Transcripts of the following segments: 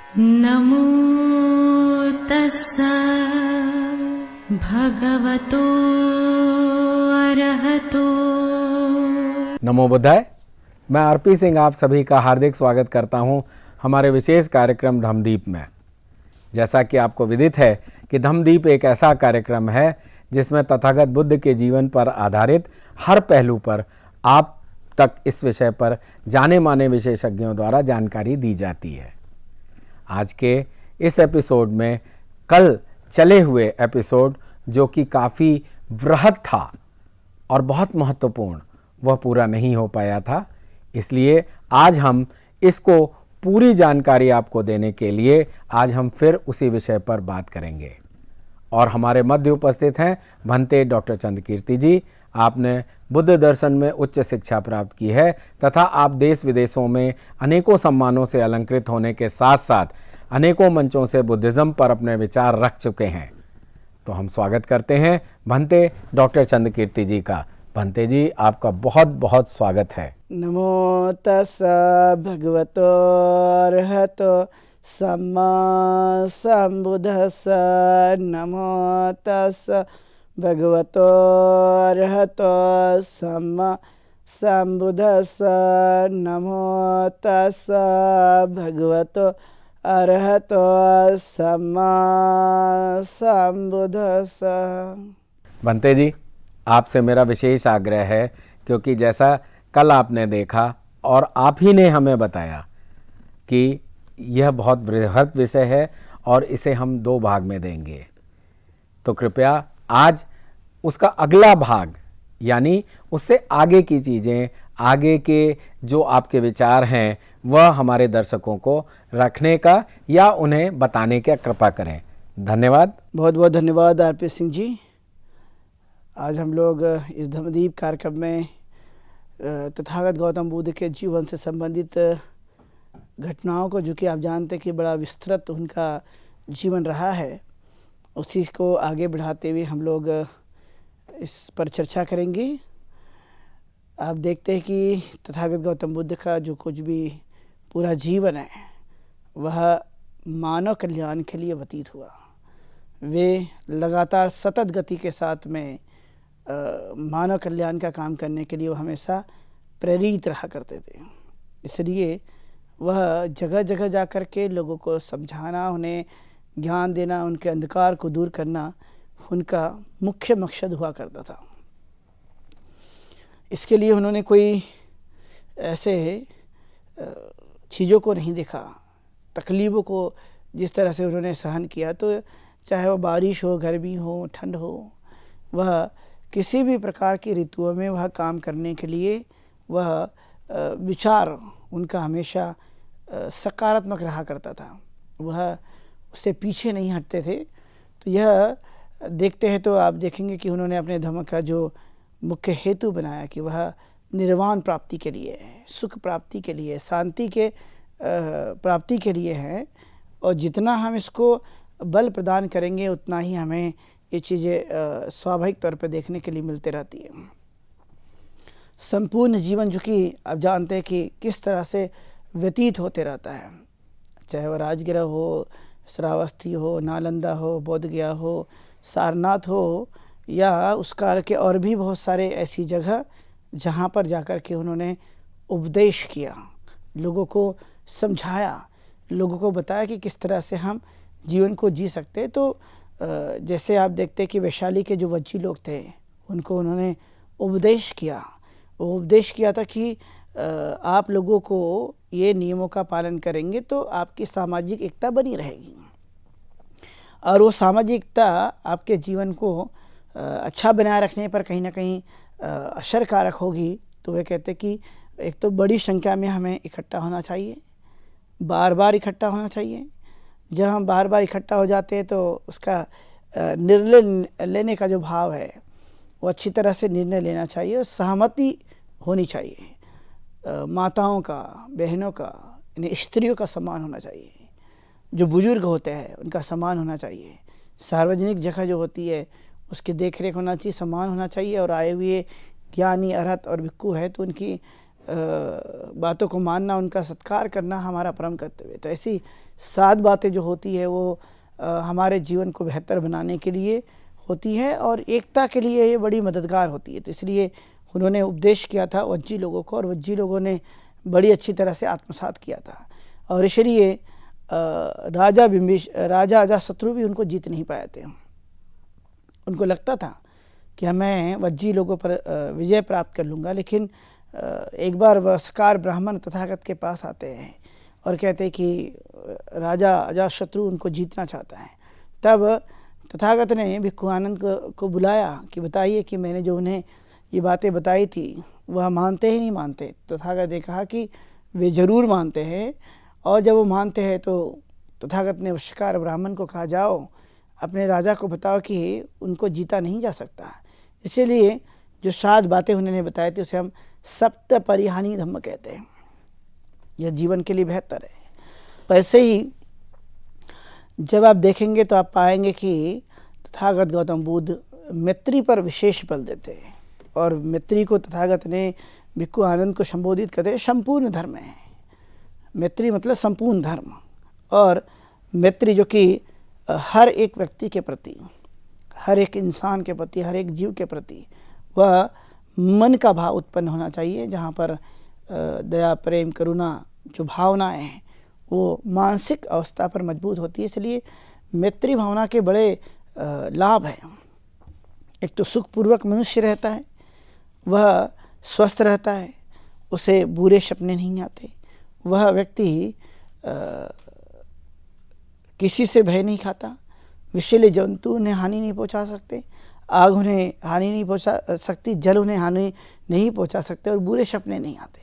नमो तस्सा भगवतो अरहतो। नमो बुद्धाय। मैं आरपी सिंह आप सभी का हार्दिक स्वागत करता हूं हमारे विशेष कार्यक्रम धम्मदीप में। जैसा कि आपको विदित है कि धम्मदीप एक ऐसा कार्यक्रम है जिसमें तथागत बुद्ध के जीवन पर आधारित हर पहलू पर आप तक इस विषय पर जाने माने विशेषज्ञों द्वारा जानकारी दी जाती है। आज के इस एपिसोड में कल चले हुए एपिसोड जो कि काफ़ी वृहद था और बहुत महत्वपूर्ण, वह पूरा नहीं हो पाया था। इसलिए आज हम इसको पूरी जानकारी आपको देने के लिए आज हम फिर उसी विषय पर बात करेंगे। और हमारे मध्य उपस्थित हैं भंते डॉक्टर चंद्रकीर्ति जी। आपने बुद्ध दर्शन में उच्च शिक्षा प्राप्त की है तथा आप देश विदेशों में अनेकों सम्मानों से अलंकृत होने के साथ साथ अनेकों मंचों से बुद्धिज़्म पर अपने विचार रख चुके हैं। तो हम स्वागत करते हैं भंते डॉक्टर चंद्रकीर्ति जी का। भंते जी, आपका बहुत बहुत स्वागत है। नमो तस्सा भगवतो अरहतो सम्मा सम्बुद्धस्सा। नमो तस्सा भगवतो अरहतो सम्मा सम्बुद्धस्सा। नमो तस्सा भगवतो अरहतो सम्मा सम्बुद्धस्सा। भंते जी, आपसे मेरा विशेष आग्रह है, क्योंकि जैसा कल आपने देखा और आप ही ने हमें बताया कि यह बहुत बृहद विषय है और इसे हम 2 भाग में देंगे, तो कृपया आज उसका अगला भाग यानी उससे आगे की चीज़ें, आगे के जो आपके विचार हैं वह हमारे दर्शकों को रखने का या उन्हें बताने का कृपा करें। धन्यवाद। बहुत बहुत धन्यवाद आरपी सिंह जी। आज हम लोग इस धम्मदीप कार्यक्रम में तथागत गौतम बुद्ध के जीवन से संबंधित घटनाओं को, जो कि आप जानते हैं कि बड़ा विस्तृत उनका जीवन रहा है, उसी को आगे बढ़ाते हुए हम लोग इस पर चर्चा करेंगे। आप देखते हैं कि तथागत गौतम बुद्ध का जो कुछ भी पूरा जीवन है वह मानव कल्याण के लिए व्यतीत हुआ। वे लगातार सतत गति के साथ में मानव कल्याण का काम करने के लिए वो हमेशा प्रेरित रहा करते थे। इसलिए वह जगह जगह जा कर के लोगों को समझाना, उन्हें ज्ञान देना, उनके अंधकार को दूर करना उनका मुख्य मकसद हुआ करता था। इसके लिए उन्होंने कोई ऐसे चीज़ों को नहीं देखा, तकलीफ़ों को जिस तरह से उन्होंने सहन किया, तो चाहे वो बारिश हो, गर्मी हो, ठंड हो, वह किसी भी प्रकार की ऋतुओं में वह काम करने के लिए वह विचार उनका हमेशा सकारात्मक रहा करता था। वह उससे पीछे नहीं हटते थे। तो यह देखते हैं तो आप देखेंगे कि उन्होंने अपने धर्म का जो मुख्य हेतु बनाया कि वह निर्वाण प्राप्ति के लिए है, सुख प्राप्ति के लिए, शांति के प्राप्ति के लिए है। और जितना हम इसको बल प्रदान करेंगे उतना ही हमें ये चीज़ें स्वाभाविक तौर पर देखने के लिए मिलते रहती है। संपूर्ण जीवन जो कि आप जानते हैं कि किस तरह से व्यतीत होते रहता है, चाहे वह राजगृह हो, श्रावस्ती हो, नालंदा हो, बोधगया हो, सारनाथ हो, या उस काल के और भी बहुत सारे ऐसी जगह जहाँ पर जाकर के उन्होंने उपदेश किया, लोगों को समझाया, लोगों को बताया कि किस तरह से हम जीवन को जी सकते हैं। तो जैसे आप देखते हैं कि वैशाली के जो वज्जी लोग थे उनको उन्होंने उपदेश किया। वो उपदेश किया था कि आप लोगों को ये नियमों का पालन करेंगे तो आपकी सामाजिक एकता बनी रहेगी, और वो सामाजिक एकता आपके जीवन को अच्छा बनाए रखने पर कहीं ना कहीं असरकारक होगी। तो वे कहते कि एक तो बड़ी संख्या में हमें इकट्ठा होना चाहिए, बार बार इकट्ठा होना चाहिए। जब हम बार बार इकट्ठा हो जाते हैं तो उसका निर्णय लेने का जो भाव है वो अच्छी तरह से निर्णय लेना चाहिए और सहमति होनी चाहिए। माताओं का, बहनों का, यानी स्त्रियों का सम्मान होना चाहिए। जो बुजुर्ग होते हैं उनका सम्मान होना चाहिए। सार्वजनिक जगह जो होती है उसकी देख रेख होना चाहिए, सम्मान होना चाहिए। और आए हुए ज्ञानी, अरहत और भिक्खु है तो उनकी बातों को मानना, उनका सत्कार करना हमारा परम कर्तव्य है। तो ऐसी 7 बातें जो होती है वो हमारे जीवन को बेहतर बनाने के लिए होती है और एकता के लिए ये बड़ी मददगार होती है। तो इसलिए उन्होंने उपदेश किया था वज्जी लोगों को और वज्जी लोगों ने बड़ी अच्छी तरह से आत्मसात किया था। और इसलिए राजा अजातशत्रु भी उनको जीत नहीं पाए थे। उनको लगता था कि मैं वज्जी लोगों पर विजय प्राप्त कर लूँगा, लेकिन एक बार वस्कार ब्राह्मण तथागत के पास आते हैं और कहते हैं कि राजा अजातशत्रु उनको जीतना चाहता है। तब तथागत ने भिक्खु आनंद को बुलाया कि बताइए कि मैंने जो उन्हें ये बातें बताई थी वह मानते ही नहीं मानते। तथागत ने कहा कि वे ज़रूर मानते हैं, और जब वो मानते हैं तो तथागत ने वस्कार ब्राह्मण को कहा, जाओ अपने राजा को बताओ कि उनको जीता नहीं जा सकता। इसीलिए जो 7 बातें उन्होंने बताई थी उसे हम सप्त परिहानी धम्म कहते हैं। यह जीवन के लिए बेहतर है। वैसे ही जब आप देखेंगे तो आप पाएंगे कि तथागत गौतम बुद्ध मैत्री पर विशेष बल देते हैं, और मैत्री को तथागत ने भिक्खु आनंद को संबोधित करते हैं संपूर्ण धर्म है। मैत्री मतलब संपूर्ण धर्म, और मैत्री जो कि हर एक व्यक्ति के प्रति, हर एक इंसान के प्रति, हर एक जीव के प्रति वह मन का भाव उत्पन्न होना चाहिए, जहाँ पर दया, प्रेम, करुणा जो भावनाएं हैं वो मानसिक अवस्था पर मजबूत होती है। इसलिए मैत्री भावना के बड़े लाभ हैं। एक तो सुखपूर्वक मनुष्य रहता है, वह स्वस्थ रहता है, उसे बुरे सपने नहीं आते, वह व्यक्ति किसी से भय नहीं खाता, विषैले जंतु उन्हें हानि नहीं पहुंचा सकते, आग उन्हें हानि नहीं पहुंचा सकती, जल उन्हें हानि नहीं पहुंचा सकते, और बुरे सपने नहीं आते।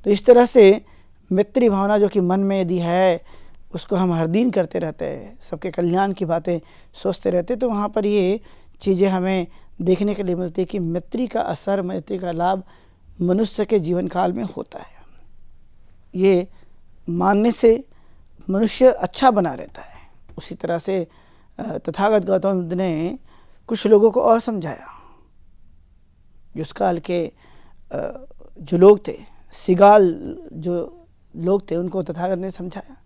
तो इस तरह से मैत्री भावना जो कि मन में यदि है उसको हम हर दिन करते रहते हैं, सबके कल्याण की बातें सोचते रहते, तो वहाँ पर ये चीज़ें हमें देखने के लिए मिलती है कि मैत्री का असर, मैत्री का लाभ मनुष्य के जीवन काल में होता है। ये मानने से मनुष्य अच्छा बना रहता है। उसी तरह से तथागत गौतम बुद्ध ने कुछ लोगों को और समझाया। जो उस काल के जो लोग थे, सिगाल जो लोग थे, उनको तथागत ने समझाया,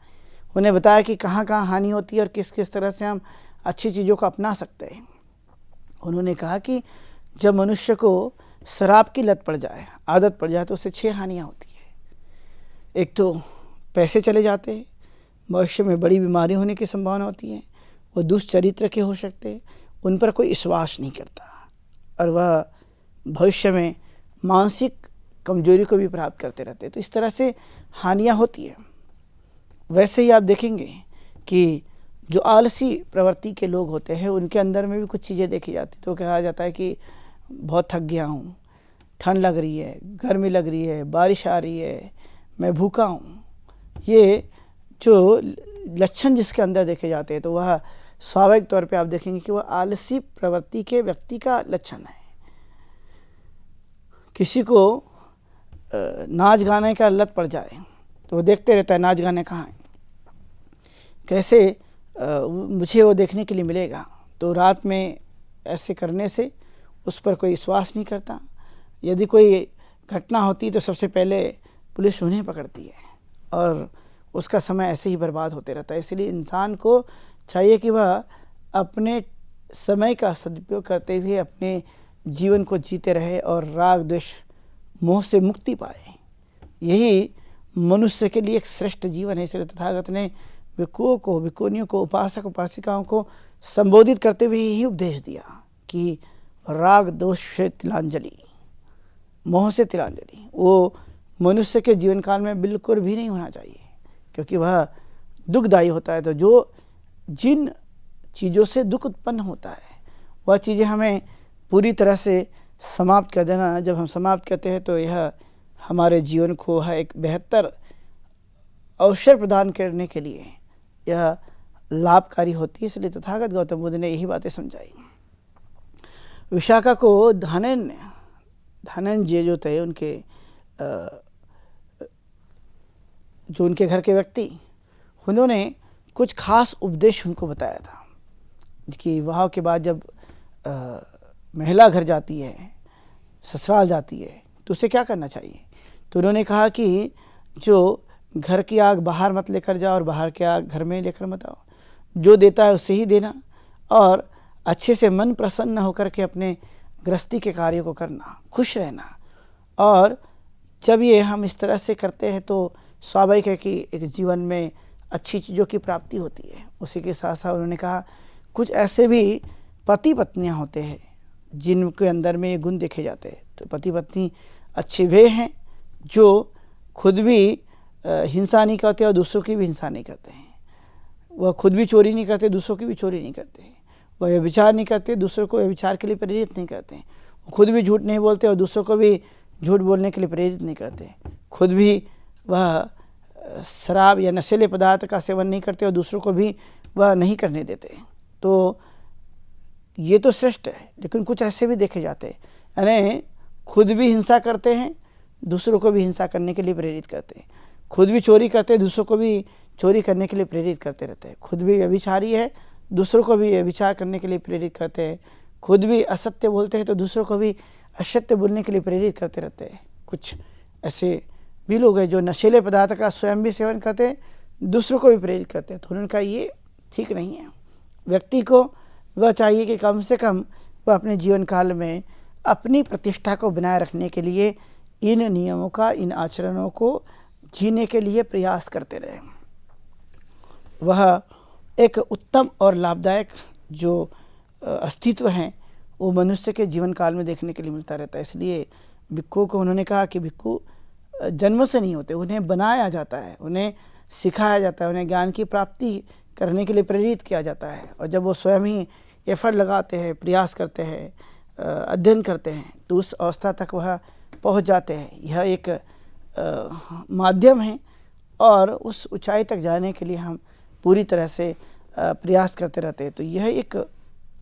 उन्हें बताया कि कहाँ कहाँ हानि होती है और किस किस तरह से हम अच्छी चीज़ों को अपना सकते हैं। उन्होंने कहा कि जब मनुष्य को शराब की लत पड़ जाए, आदत पड़ जाए, तो उससे 6 हानियाँ होती है। एक तो पैसे चले जाते हैं, भविष्य में बड़ी बीमारी होने की संभावना होती है, वो दुष्चरित्र के हो सकते हैं, उन पर कोई विश्वास नहीं करता, और वह भविष्य में मानसिक कमजोरी को भी प्राप्त करते रहते हैं। तो इस तरह से हानियाँ होती है। वैसे ही आप देखेंगे कि जो आलसी प्रवृत्ति के लोग होते हैं उनके अंदर में भी कुछ चीज़ें देखी जाती। तो कहा जाता है कि बहुत थक गया हूँ, ठंड लग रही है, गर्मी लग रही है, बारिश आ रही है, मैं भूखा हूँ। ये जो लक्षण जिसके अंदर देखे जाते हैं तो वह स्वाभाविक तौर पे आप देखेंगे कि वह आलसी प्रवृत्ति के व्यक्ति का लक्षण है। किसी को नाच गाने का लत पड़ जाए तो वो देखते रहता है नाच गाने कहाँ हैं, कैसे मुझे वो देखने के लिए मिलेगा। तो रात में ऐसे करने से उस पर कोई विश्वास नहीं करता। यदि कोई घटना होती तो सबसे पहले पुलिस उन्हें पकड़ती है और उसका समय ऐसे ही बर्बाद होते रहता है। इसलिए इंसान को चाहिए कि वह अपने समय का सदुपयोग करते हुए अपने जीवन को जीते रहे और राग, द्वेष, मोह से मुक्ति पाए। यही मनुष्य के लिए एक श्रेष्ठ जीवन है। इसलिए तथागत ने भिक्षुओं को, भिक्षुणियों को, उपासक उपासिकाओं को संबोधित करते हुए यही उपदेश दिया कि राग, दोष से तिलांजलि, मोह से तिलांजलि वो मनुष्य के जीवन काल में बिल्कुल भी नहीं होना चाहिए, क्योंकि वह दुखदायी होता है। तो जो जिन चीज़ों से दुख उत्पन्न होता है वह चीज़ें हमें पूरी तरह से समाप्त कर देना। जब हम समाप्त करते हैं तो यह हमारे जीवन को एक बेहतर अवसर प्रदान करने के लिए यह लाभकारी होती है। इसलिए तथागत गौतम बुद्ध ने यही बातें समझाई। विशाखा को धनंजय जो थे उनके जो उनके घर के व्यक्ति, उन्होंने कुछ खास उपदेश उनको बताया था कि विवाह के बाद जब महिला घर जाती है, ससुराल जाती है, तो उसे क्या करना चाहिए। तो उन्होंने कहा कि जो घर की आग बाहर मत लेकर जाओ और बाहर की आग घर में लेकर मत आओ, जो देता है उसे ही देना और अच्छे से मन प्रसन्न होकर के अपने गृहस्थी के कार्यों को करना, खुश रहना। और जब ये हम इस तरह से करते हैं तो स्वाभाविक है कि एक जीवन में अच्छी चीज़ों की प्राप्ति होती है। उसी के साथ साथ उन्होंने कहा कुछ ऐसे भी पति पत्नियां होते हैं जिनके अंदर में ये गुण देखे जाते हैं। तो पति पत्नी अच्छे वे हैं जो खुद भी हिंसा नहीं करते और दूसरों की भी हिंसा नहीं करते हैं। वह खुद भी चोरी नहीं करते, दूसरों की भी चोरी नहीं करते हैं। वह व्यभिचार नहीं करते, दूसरों को व्यभिचार के लिए प्रेरित नहीं करते हैं। खुद भी झूठ नहीं बोलते और दूसरों को भी झूठ बोलने के लिए प्रेरित नहीं करते। खुद भी वह शराब या नशीले पदार्थ का सेवन नहीं करते और दूसरों को भी वह नहीं करने देते। तो ये तो श्रेष्ठ है। लेकिन कुछ ऐसे भी देखे जाते हैं, यानी खुद भी हिंसा करते हैं, दूसरों को भी हिंसा करने के लिए प्रेरित करते हैं। खुद भी चोरी करते हैं, दूसरों को भी चोरी करने के लिए प्रेरित करते रहते हैं। खुद भी व्यभिचारी है, दूसरों को भी व्यभिचार करने के लिए प्रेरित करते हैं। खुद भी असत्य बोलते हैं तो दूसरों को भी असत्य बोलने के लिए प्रेरित करते रहते हैं। कुछ ऐसे भी लोग हैं जो नशीले पदार्थ का स्वयं भी सेवन करते हैं, दूसरों को भी प्रेरित करते हैं। तो उन्होंने कहा ये ठीक नहीं है। व्यक्ति को वह चाहिए कि कम से कम वह अपने जीवन काल में अपनी प्रतिष्ठा को बनाए रखने के लिए इन नियमों का, इन आचरणों को जीने के लिए प्रयास करते रहे। वह एक उत्तम और लाभदायक जो अस्तित्व है वो मनुष्य के जीवन काल में देखने के लिए मिलता रहता है। इसलिए भिक्खु को उन्होंने कहा कि भिक्खु जन्म से नहीं होते, उन्हें बनाया जाता है, उन्हें सिखाया जाता है, उन्हें ज्ञान की प्राप्ति करने के लिए प्रेरित किया जाता है। और जब वो स्वयं ही एफर्ट लगाते हैं, प्रयास करते हैं, अध्ययन करते हैं, तो उस अवस्था तक वह पहुंच जाते हैं। यह एक माध्यम है और उस ऊंचाई तक जाने के लिए हम पूरी तरह से प्रयास करते रहते हैं। तो यह एक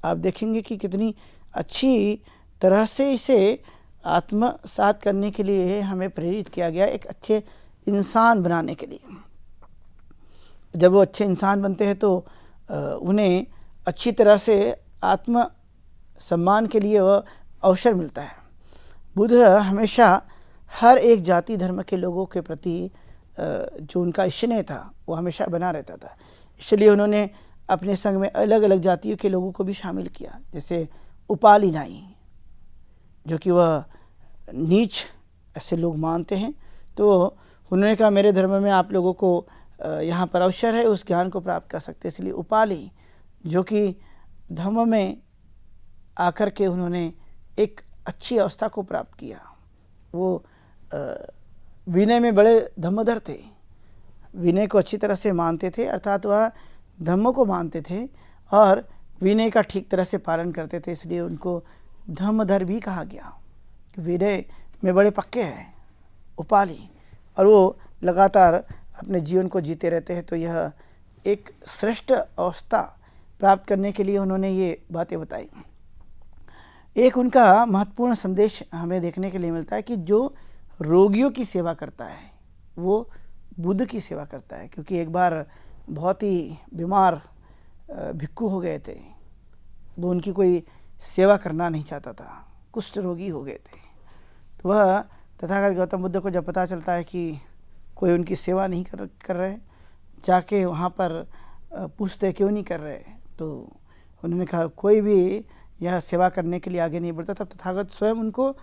आप देखेंगे कि कितनी अच्छी तरह से इसे आत्मसात करने के लिए हमें प्रेरित किया गया, एक अच्छे इंसान बनाने के लिए। जब वो अच्छे इंसान बनते हैं तो उन्हें अच्छी तरह से आत्म सम्मान के लिए वह अवसर मिलता है। बुद्ध हमेशा हर एक जाति धर्म के लोगों के प्रति जो उनका स्नेह था वो हमेशा बना रहता था। इसलिए उन्होंने अपने संग में अलग अलग जातियों के लोगों को भी शामिल किया, जैसे उपाली नाई, जो कि वह नीच ऐसे लोग मानते हैं। तो उन्होंने कहा मेरे धर्म में आप लोगों को यहाँ पर अवसर है, उस ज्ञान को प्राप्त कर सकते हैं। इसलिए उपाली जो कि धर्म में आकर के उन्होंने एक अच्छी अवस्था को प्राप्त किया, वो विनय में बड़े धर्मधर थे, विनय को अच्छी तरह से मानते थे, अर्थात वह धर्म को मानते थे और विनय का ठीक तरह से पालन करते थे। इसलिए उनको धर्मधर भी कहा गया। विनय में बड़े पक्के हैं उपाली, और वो लगातार अपने जीवन को जीते रहते हैं। तो यह एक श्रेष्ठ अवस्था प्राप्त करने के लिए उन्होंने ये बातें बताई। एक उनका महत्वपूर्ण संदेश हमें देखने के लिए मिलता है कि जो रोगियों की सेवा करता है वो बुद्ध की सेवा करता है। क्योंकि एक बार बहुत ही बीमार भिक्खु हो गए थे, वो उनकी कोई सेवा करना नहीं चाहता था, कुष्ठ रोगी हो गए थे। तो वह तथागत गौतम बुद्ध को जब पता चलता है कि कोई उनकी सेवा नहीं कर रहे, जाके वहाँ पर पूछते क्यों नहीं कर रहे। तो उन्होंने कहा कोई भी यह सेवा करने के लिए आगे नहीं बढ़ता। तब तथागत स्वयं उनको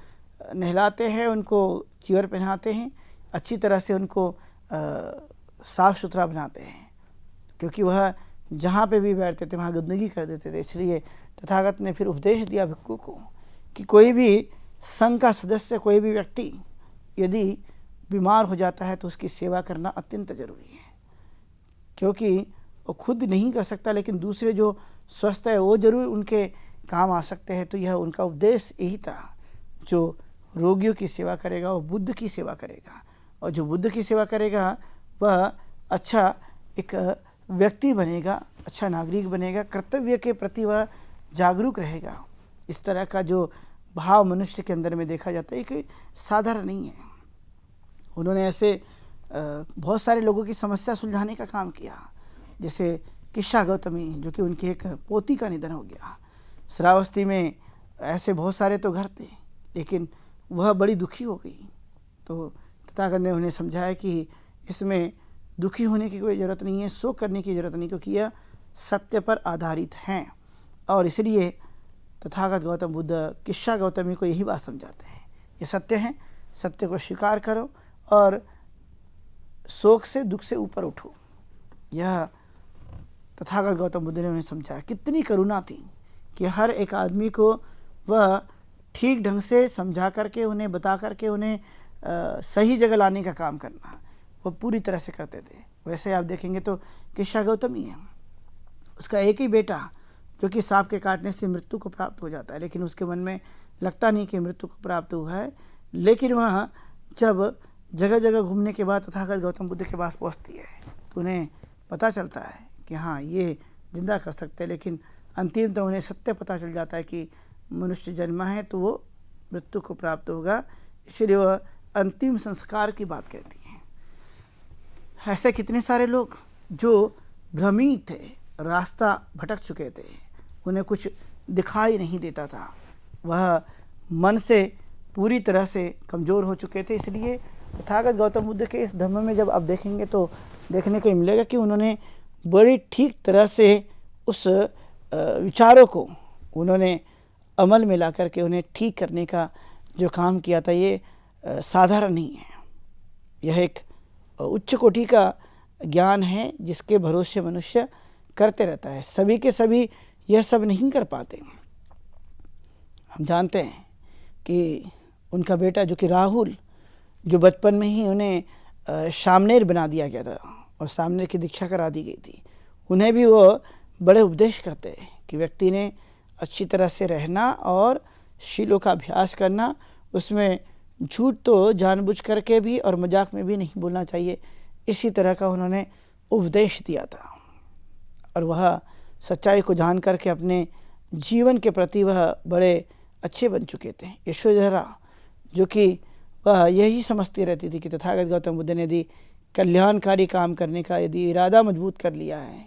नहलाते हैं, उनको चीवर पहनाते हैं, अच्छी तरह से उनको साफ़ सुथरा बनाते हैं, क्योंकि वह जहाँ पे भी बैठते थे वहाँ गंदगी कर देते थे। इसलिए तथागत ने फिर उपदेश दिया भिक्खु को कि कोई भी संघ का सदस्य, कोई भी व्यक्ति यदि बीमार हो जाता है तो उसकी सेवा करना अत्यंत जरूरी है, क्योंकि वो खुद नहीं कर सकता लेकिन दूसरे जो स्वस्थ है वो जरूर उनके काम आ सकते हैं। तो यह उनका उपदेश यही था, जो रोगियों की सेवा करेगा वो बुद्ध की सेवा करेगा, और जो बुद्ध की सेवा करेगा वह अच्छा एक व्यक्ति बनेगा, अच्छा नागरिक बनेगा, कर्तव्य के प्रति वह जागरूक रहेगा। इस तरह का जो भाव मनुष्य के अंदर में देखा जाता है कि साधारण नहीं है। उन्होंने ऐसे बहुत सारे लोगों की समस्या सुलझाने का काम किया, जैसे किस्सा गौतमी, जो कि उनकी एक पोती का निधन हो गया। श्रावस्ती में ऐसे बहुत सारे तो घर थे, लेकिन वह बड़ी दुखी हो गई। तो तथागत ने उन्हें समझाया कि इसमें दुखी होने की कोई ज़रूरत नहीं है, शोक करने की ज़रूरत नहीं, क्योंकि यह सत्य पर आधारित हैं। और इसलिए तथागत गौतम बुद्ध किस्सा गौतमी को यही बात समझाते हैं, ये सत्य है, सत्य को स्वीकार करो और शोक से, दुख से ऊपर उठो। यह तथागत गौतम बुद्ध ने उन्हें समझाया। कितनी करुणा थी कि हर एक आदमी को वह ठीक ढंग से समझा करके, उन्हें बता करके, उन्हें सही जगह लाने का काम करना, वो पूरी तरह से करते थे। वैसे आप देखेंगे तो किस्सा गौतमी है, उसका एक ही बेटा जो कि सांप के काटने से मृत्यु को प्राप्त हो जाता है, लेकिन उसके मन में लगता नहीं कि मृत्यु को प्राप्त हुआ है। लेकिन वह जब जगह जगह घूमने के बाद तथागत गौतम बुद्ध के पास पहुँचती है तो उन्हें पता चलता है कि हाँ, ये जिंदा कर सकते हैं। लेकिन अंतिम तो उन्हें सत्य पता चल जाता है कि मनुष्य जन्मा है तो वो मृत्यु को प्राप्त होगा, इसलिए वह अंतिम संस्कार की बात कहती हैं। ऐसे कितने सारे लोग जो भ्रमित थे, रास्ता भटक चुके थे, उन्हें कुछ दिखाई नहीं देता था, वह मन से पूरी तरह से कमज़ोर हो चुके थे। इसलिए तथागत गौतम बुद्ध के इस धम्म में जब आप देखेंगे तो देखने को मिलेगा कि उन्होंने बड़ी ठीक तरह से उस विचारों को उन्होंने अमल में ला करके उन्हें ठीक करने का जो काम किया था, ये साधारण नहीं है। यह एक उच्च कोटि का ज्ञान है जिसके भरोसे मनुष्य करते रहता है। सभी के सभी यह सब नहीं कर पाते। हम जानते हैं कि उनका बेटा जो कि राहुल, जो बचपन में ही उन्हें सामनेर बना दिया गया था और सामनेर की दीक्षा करा दी गई थी, उन्हें भी वो बड़े उपदेश करते हैं कि व्यक्ति ने अच्छी तरह से रहना और शीलों का अभ्यास करना, उसमें झूठ तो जानबूझ करके भी और मजाक में भी नहीं बोलना चाहिए। इसी तरह का उन्होंने उपदेश दिया था और वह सच्चाई को जान करके अपने जीवन के प्रति वह बड़े अच्छे बन चुके थे। यशोधरा जो कि वह यही समझती रहती थी कि तथागत गौतम बुद्ध ने यदि कल्याणकारी काम करने का यदि इरादा मजबूत कर लिया है,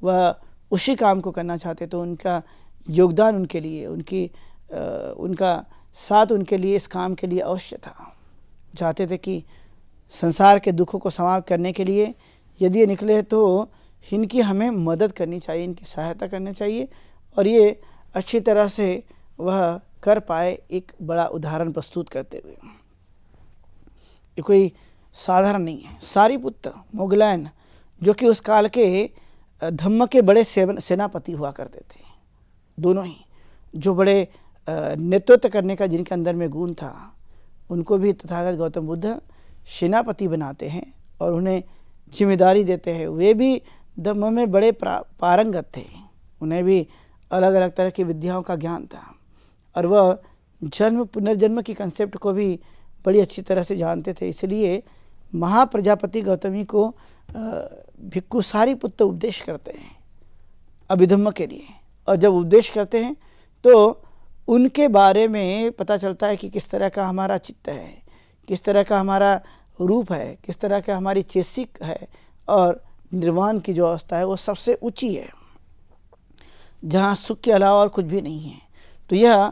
वह उसी काम को करना चाहते, तो उनका योगदान उनके लिए, उनका साथ उनके लिए इस काम के लिए अवश्य था। चाहते थे कि संसार के दुखों को समाप्त करने के लिए यदि ये निकले तो इनकी हमें मदद करनी चाहिए, इनकी सहायता करनी चाहिए, और ये अच्छी तरह से वह कर पाए, एक बड़ा उदाहरण प्रस्तुत करते हुए। ये कोई साधारण नहीं है। सारिपुत्र मोगलायन जो कि उस काल के धम्म के बड़े सेनापति हुआ करते थे, दोनों ही जो बड़े नेतृत्व करने का जिनके अंदर में गुण था, उनको भी तथागत गौतम बुद्ध सेनापति बनाते हैं और उन्हें जिम्मेदारी देते हैं। वे भी धम्म में बड़े पारंगत थे, उन्हें भी अलग अलग तरह की विद्याओं का ज्ञान था और वह जन्म पुनर्जन्म की कंसेप्ट को भी बड़ी अच्छी तरह से जानते थे। इसलिए महाप्रजापति गौतमी को भिक्खु सारिपुत्र उपदेश करते हैं अभिधम्म के लिए, और जब उपदेश करते हैं तो उनके बारे में पता चलता है कि किस तरह का हमारा चित्त है, किस तरह का हमारा रूप है, किस तरह का हमारी चेसिक है, और निर्वाण की जो अवस्था है वो सबसे ऊंची है, जहाँ सुख के अलावा और कुछ भी नहीं है। तो यह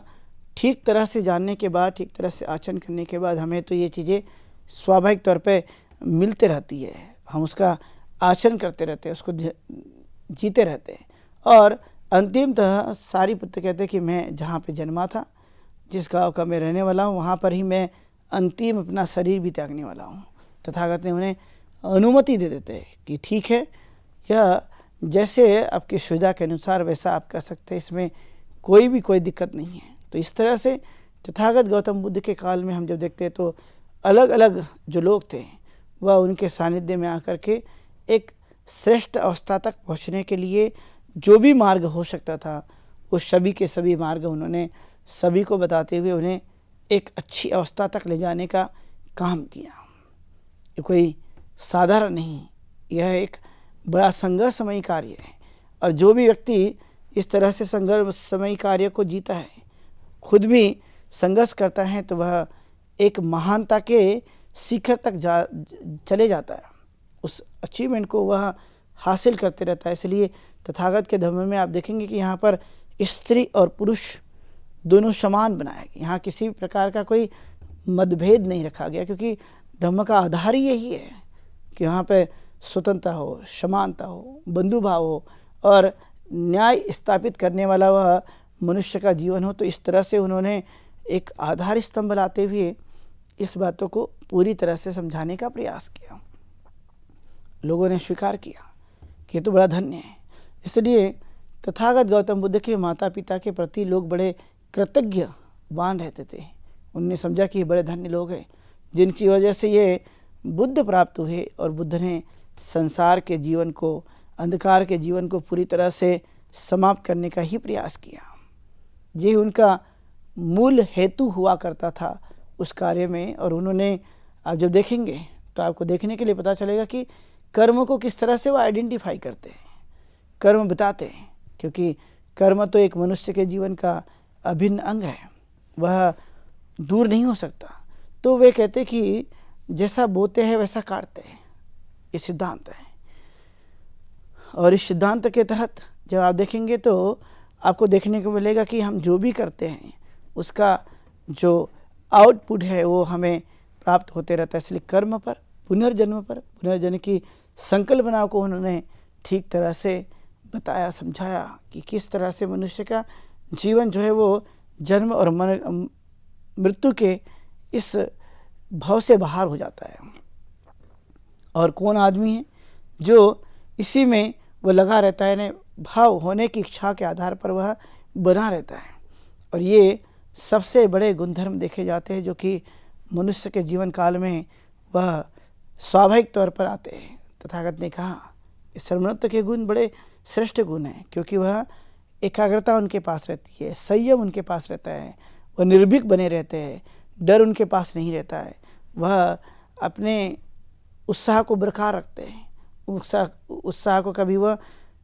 ठीक तरह से जानने के बाद, ठीक तरह से आचरण करने के बाद हमें तो ये चीज़ें स्वाभाविक तौर पे मिलते रहती है, हम उसका आचरण करते रहते हैं, उसको जीते रहते हैं। और अंतिमतः सारिपुत्र कहते हैं कि मैं जहाँ पे जन्मा था, जिस गांव का मैं रहने वाला हूँ, वहाँ पर ही मैं अंतिम अपना शरीर भी त्यागने वाला हूँ। तथागत ने उन्हें अनुमति दे देते हैं कि ठीक है, यह जैसे आपकी सुविधा के अनुसार वैसा आप कर सकते हैं, इसमें कोई दिक्कत नहीं है। तो इस तरह से तथागत गौतम बुद्ध के काल में हम जब देखते हैं तो अलग अलग जो लोग थे वह उनके सानिध्य में आकर के एक श्रेष्ठ अवस्था तक पहुंचने के लिए जो भी मार्ग हो सकता था, वो सभी के सभी मार्ग उन्होंने सभी को बताते हुए उन्हें एक अच्छी अवस्था तक ले जाने का काम किया। ये कोई साधारण नहीं, यह एक बड़ा संघर्षमयी कार्य है। और जो भी व्यक्ति इस तरह से संघर्षमयी कार्य को जीता है, खुद भी संघर्ष करता है, तो वह एक महानता के शिखर तक चले जाता है, उस अचीवमेंट को वह हासिल करते रहता है। इसलिए तथागत के धर्म में आप देखेंगे कि यहाँ पर स्त्री और पुरुष दोनों समान बनाए गए, यहाँ किसी भी प्रकार का कोई मतभेद नहीं रखा गया, क्योंकि धम्म का आधार ही यही है कि वहाँ पे स्वतंत्रता हो, समानता हो, बंधुभाव हो और न्याय स्थापित करने वाला वह मनुष्य का जीवन हो। तो इस तरह से उन्होंने एक आधार स्तंभ लाते हुए इस बातों को पूरी तरह से समझाने का प्रयास किया। लोगों ने स्वीकार किया कि ये तो बड़ा धन्य है। इसलिए तथागत गौतम बुद्ध के माता पिता के प्रति लोग बड़े कृतज्ञवान रहते थे। उनने समझा कि ये बड़े धन्य लोग हैं जिनकी वजह से ये बुद्ध प्राप्त हुए और बुद्ध ने संसार के जीवन को, अंधकार के जीवन को पूरी तरह से समाप्त करने का ही प्रयास किया। ये उनका मूल हेतु हुआ करता था उस कार्य में। और उन्होंने, आप जब देखेंगे तो आपको देखने के लिए पता चलेगा कि कर्म को किस तरह से वो आइडेंटिफाई करते हैं, कर्म बताते हैं, क्योंकि कर्म तो एक मनुष्य के जीवन का अभिन्न अंग है, वह दूर नहीं हो सकता। तो वे कहते कि जैसा बोते हैं वैसा काटते हैं, ये सिद्धांत है। और इस सिद्धांत के तहत जब आप देखेंगे तो आपको देखने को मिलेगा कि हम जो भी करते हैं उसका जो आउटपुट है वो हमें प्राप्त होते रहता है। इसलिए कर्म पर, पुनर्जन्म की संकल्पना को उन्होंने ठीक तरह से बताया, समझाया कि किस तरह से मनुष्य का जीवन जो है वो जन्म और मृत्यु के इस भाव से बाहर हो जाता है। और कौन आदमी है जो इसी में वो लगा रहता है, भाव होने की इच्छा के आधार पर वह बना रहता है। और ये सबसे बड़े गुणधर्म देखे जाते हैं जो कि मनुष्य के जीवन काल में वह स्वाभाविक तौर पर आते हैं। तथागत ने कहा इस सर्वोन्नत के गुण बड़े श्रेष्ठ गुण हैं, क्योंकि वह एकाग्रता उनके पास रहती है, संयम उनके पास रहता है, वह निर्भीक बने रहते हैं, डर उनके पास नहीं रहता है, वह अपने उत्साह को बरकरार रखते हैं, उत्साह को कभी वह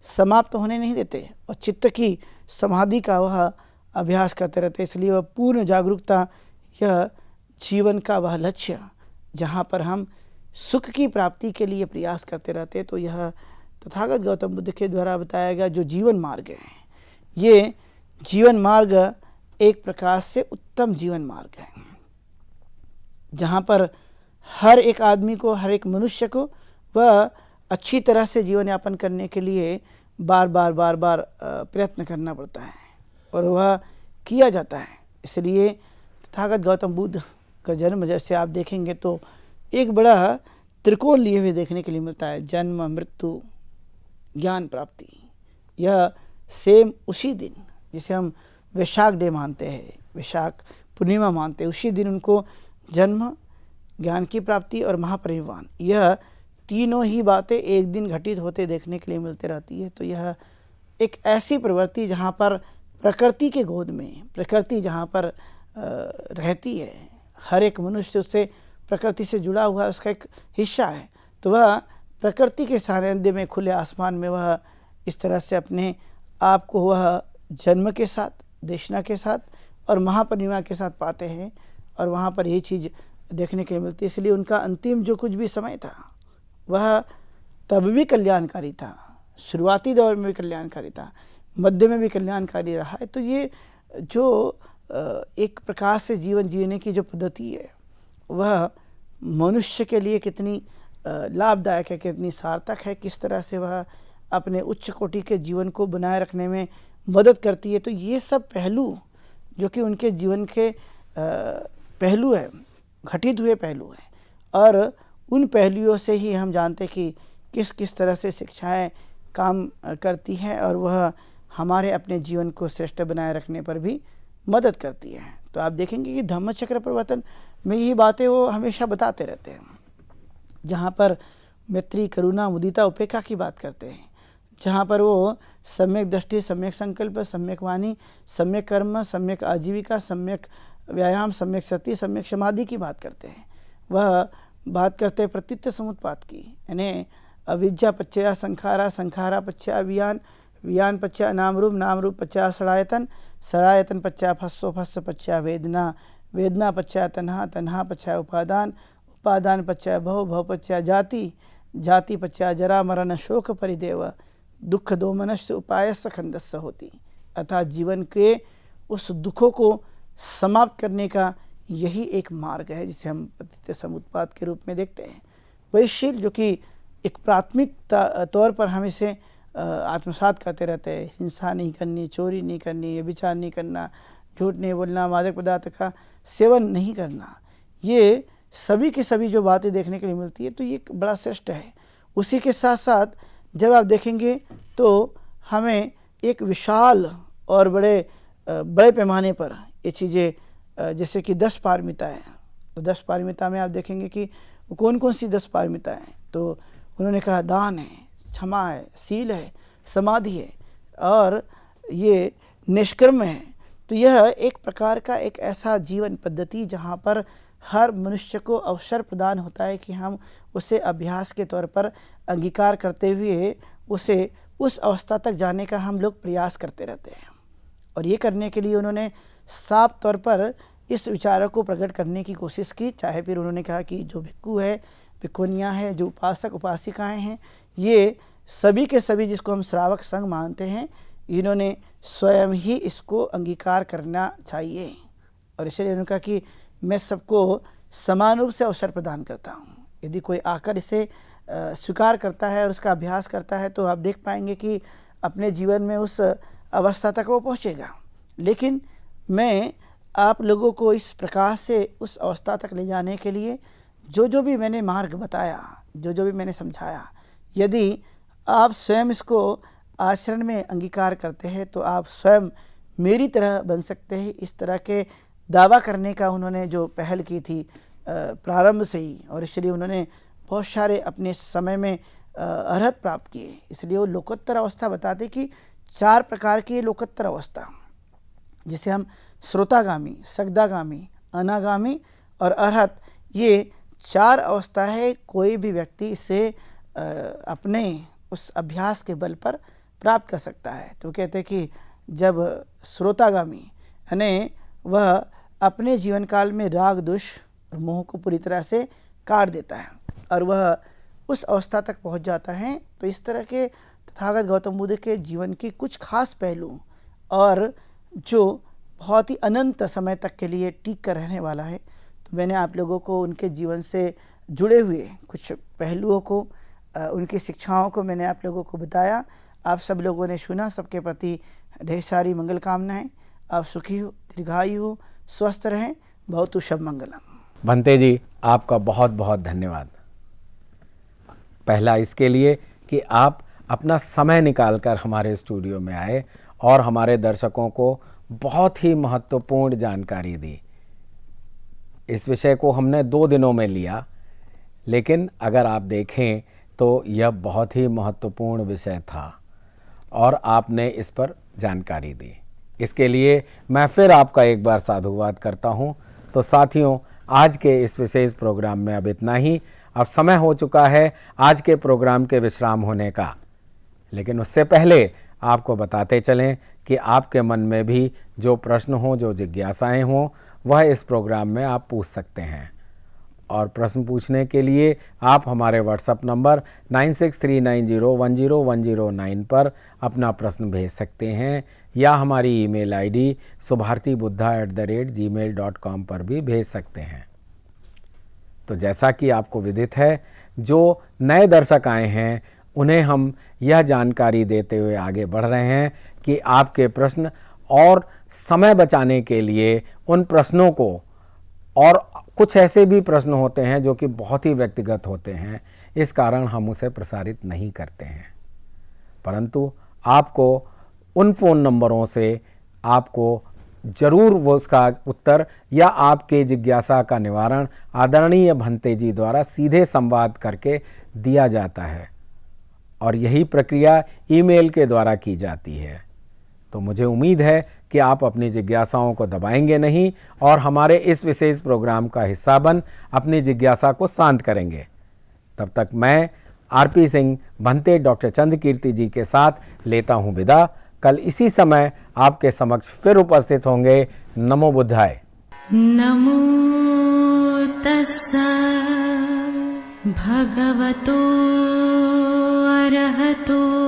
समाप्त होने नहीं देते और चित्त की समाधि का वह अभ्यास करते रहते। इसलिए वह पूर्ण जागरूकता, यह जीवन का वह लक्ष्य जहाँ पर हम सुख की प्राप्ति के लिए प्रयास करते रहते, तो यह तथागत गौतम बुद्ध के द्वारा बताया गया जो जीवन मार्ग है, ये जीवन मार्ग एक प्रकार से उत्तम जीवन मार्ग है, जहाँ पर हर एक आदमी को, हर एक मनुष्य को वह अच्छी तरह से जीवन यापन करने के लिए बार बार प्रयत्न करना पड़ता है और वह किया जाता है। इसलिए तथागत गौतम बुद्ध का जन्म जैसे आप देखेंगे तो एक बड़ा त्रिकोण लिए हुए देखने के लिए मिलता है, जन्म, मृत्यु, ज्ञान प्राप्ति। यह सेम उसी दिन जिसे हम वैशाख डे मानते हैं, वैशाख पूर्णिमा मानते हैं, उसी दिन उनको जन्म, ज्ञान की प्राप्ति और महापरिनिर्वाण, यह तीनों ही बातें एक दिन घटित होते देखने के लिए मिलते रहती है। तो यह एक ऐसी प्रवृत्ति जहाँ पर प्रकृति के गोद में, प्रकृति जहाँ पर रहती है, हर एक मनुष्य उससे प्रकृति से जुड़ा हुआ है, उसका एक हिस्सा है, तो वह प्रकृति के सानिध्य में, खुले आसमान में वह इस तरह से अपने आप को वह जन्म के साथ, देशना के साथ और महापरिनिर्वाण के साथ पाते हैं। और वहाँ पर यही चीज़ देखने के लिए मिलती है। इसलिए उनका अंतिम जो कुछ भी समय था वह तब भी कल्याणकारी था, शुरुआती दौर में भी कल्याणकारी था, मध्य में भी कल्याणकारी रहा है। तो ये जो एक प्रकार से जीवन जीने की जो पद्धति है वह मनुष्य के लिए कितनी लाभदायक है, कितनी सार्थक है, किस तरह से वह अपने उच्च कोटि के जीवन को बनाए रखने में मदद करती है। तो ये सब पहलू जो कि उनके जीवन के पहलू है, घटित हुए पहलू हैं, और उन पहलुओं से ही हम जानते कि किस किस तरह से शिक्षाएं काम करती हैं और वह हमारे अपने जीवन को श्रेष्ठ बनाए रखने पर भी मदद करती हैं। तो आप देखेंगे कि धम्मचक्र प्रवर्तन में यही बातें वो हमेशा बताते रहते हैं, जहाँ पर मैत्री, करुणा, मुदिता, उपेक्षा की बात करते हैं, जहाँ पर वो सम्यक दृष्टि, सम्यक संकल्प, सम्यक वाणी, सम्यक कर्म, सम्यक आजीविका, सम्यक व्यायाम, सम्यक सती, सम्यक समाधि की बात करते हैं। वह बात करते हैं प्रत्युत्तर समुत्पाद की, यानी अविद्या पच्चया संखारा, संखारा पच्चया वियान, वियान पच्चया नाम रूप पच्चया सड़ायतन, सड़ायतन पच्चया फस्सो, फस्स पच्चया वेदना, वेदना पच्चया तन्हा, तन्हा पच्चया उपादान, उपादान पच्चया भव, भव पच्चया जाति, जाति पच्चया जरा मरण शोक परिदेव, दुख दोमनस्य उपायस्य खंडस्य होती। अर्थात जीवन के उस दुखों को समाप्त करने का यही एक मार्ग है जिसे हम पतित समुत्पाद के रूप में देखते हैं। वैश्यशील जो कि एक प्राथमिक तौर पर हम इसे आत्मसात करते रहते हैं, हिंसा नहीं करनी, चोरी नहीं करनी, व्यभिचार नहीं करना, झूठ नहीं बोलना, मादक पदार्थ का सेवन नहीं करना, ये सभी की सभी जो बातें देखने के लिए मिलती है, तो ये एक बड़ा श्रेष्ठ है। उसी के साथ साथ जब आप देखेंगे तो हमें एक विशाल और बड़े पैमाने पर ये चीज़ें, जैसे कि 10 पारमिताएँ, तो 10 पारमिता में आप देखेंगे कि कौन कौन सी 10 पारमिताएँ, तो उन्होंने कहा दान है, क्षमा है, सील है, समाधि है और ये निष्कर्म है। तो यह एक प्रकार का एक ऐसा जीवन पद्धति जहाँ पर हर मनुष्य को अवसर प्रदान होता है कि हम उसे अभ्यास के तौर पर अंगीकार करते हुए उसे उस अवस्था तक जाने का हम लोग प्रयास करते रहते हैं। और ये करने के लिए उन्होंने साफ तौर पर इस विचारों को प्रकट करने की कोशिश की। चाहे फिर उन्होंने कहा कि जो भिक्खु है, भिक्खुनियाँ हैं, जो उपासक उपासिकाएँ हैं, ये सभी के सभी जिसको हम श्रावक संघ मानते हैं, इन्होंने स्वयं ही इसको अंगीकार करना चाहिए। और इसलिए उन्होंने कहा कि मैं सबको समान रूप से अवसर प्रदान करता हूँ। यदि कोई आकर इसे स्वीकार करता है और उसका अभ्यास करता है तो आप देख पाएंगे कि अपने जीवन में उस अवस्था तक वो पहुँचेगा। लेकिन मैं आप लोगों को इस प्रकार से उस अवस्था तक ले जाने के लिए जो भी मैंने मार्ग बताया, जो भी मैंने समझाया, यदि आप स्वयं इसको आचरण में अंगीकार करते हैं तो आप स्वयं मेरी तरह बन सकते हैं। इस तरह के दावा करने का उन्होंने जो पहल की थी प्रारंभ से ही, और इसलिए उन्होंने बहुत सारे अपने समय में अर्हत प्राप्त किए। इसलिए वो लोकोत्तर अवस्था बताते कि 4 प्रकार की लोकोत्तर अवस्था, जिसे हम श्रोतागामी, सगदागामी, अनागामी और अर्हत, ये 4 अवस्था है। कोई भी व्यक्ति इसे अपने उस अभ्यास के बल पर प्राप्त कर सकता है। तो कहते हैं कि जब श्रोतागामी यानी वह अपने जीवन काल में राग, द्वेष और मोह को पूरी तरह से काट देता है और वह उस अवस्था तक पहुंच जाता है, तो इस तरह के तथागत गौतम बुद्ध के जीवन के कुछ खास पहलू और जो बहुत ही अनंत समय तक के लिए टिक कर रहने वाला है, तो मैंने आप लोगों को उनके जीवन से जुड़े हुए कुछ पहलुओं को, उनकी शिक्षाओं को मैंने आप लोगों को बताया। आप सब लोगों ने सुना। सबके प्रति ढेर सारी मंगल कामनाएं। आप सुखी हो, दीर्घायु हो, स्वस्थ रहें। बहुत शुभ मंगलम। भंते जी, आपका बहुत बहुत धन्यवाद। पहला इसके लिए कि आप अपना समय निकालकर हमारे स्टूडियो में आए और हमारे दर्शकों को बहुत ही महत्वपूर्ण जानकारी दी। इस विषय को हमने 2 दिनों में लिया, लेकिन अगर आप देखें तो यह बहुत ही महत्वपूर्ण विषय था और आपने इस पर जानकारी दी। इसके लिए मैं फिर आपका एक बार साधुवाद करता हूं। तो साथियों, आज के इस विशेष प्रोग्राम में अब इतना ही। अब समय हो चुका है आज के प्रोग्राम के विश्राम होने का, लेकिन उससे पहले आपको बताते चलें कि आपके मन में भी जो प्रश्न हो, जो जिज्ञासाएं हों, वह इस प्रोग्राम में आप पूछ सकते हैं। और प्रश्न पूछने के लिए आप हमारे व्हाट्सएप नंबर 9639010109 पर अपना प्रश्न भेज सकते हैं या हमारी ईमेल आईडी subhartibuddha@gmail.com पर भी भेज सकते हैं। तो जैसा कि आपको विदित है, जो नए दर्शक आए हैं उन्हें हम यह जानकारी देते हुए आगे बढ़ रहे हैं कि आपके प्रश्न और समय बचाने के लिए उन प्रश्नों को, और कुछ ऐसे भी प्रश्न होते हैं जो कि बहुत ही व्यक्तिगत होते हैं, इस कारण हम उसे प्रसारित नहीं करते हैं, परंतु आपको उन फ़ोन नंबरों से आपको जरूर वो उसका उत्तर या आपके जिज्ञासा का निवारण आदरणीय भंते जी द्वारा सीधे संवाद करके दिया जाता है, और यही प्रक्रिया ईमेल के द्वारा की जाती है। तो मुझे उम्मीद है कि आप अपनी जिज्ञासाओं को दबाएंगे नहीं और हमारे इस विशेष प्रोग्राम का हिस्सा बन अपनी जिज्ञासा को शांत करेंगे। तब तक मैं आरपी सिंह भंते डॉक्टर चंद्रकीर्ति जी के साथ लेता हूं विदा। कल इसी समय आपके समक्ष फिर उपस्थित होंगे। नमो बुद्धाय। नमो तस्सा भगवतो अरहतो